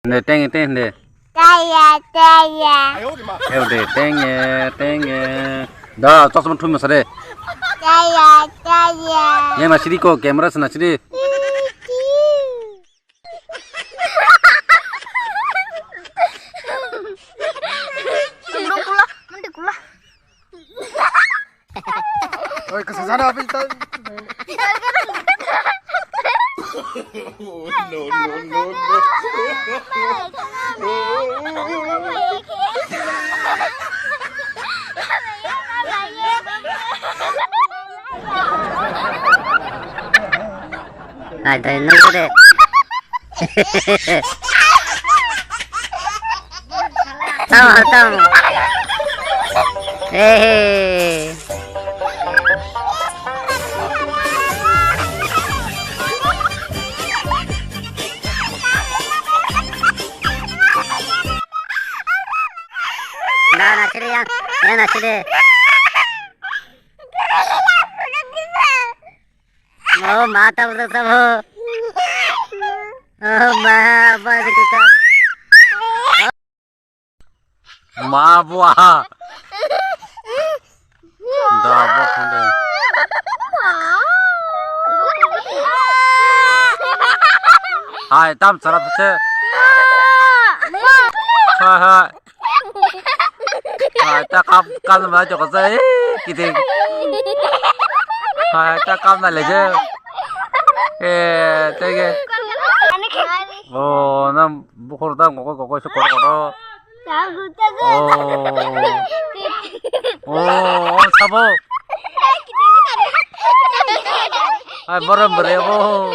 네, 땡. 따야. 해오데, 땡. 나, 쪼스만 투면서 래. 따야. 얘나 시리코, 캐머라스 나 시리. 골라. 어이 그 사장 앞에 있다. Ai thấy nó đấy. Tao. Ê. Na chile yang. Ya na chile. Oh, mata betul sama. Oh, ma, apa kita? 마부아. 나, 뭐, 근데. 하이, 땀 잘라붙여. 하이. 하이, 딱 까는 말 적었어. 기대. 하이, 딱 까면 내줘. 예, 되게. 난 무코로다 고고 쇼코로. 사보. 아, 뭐라 뭐.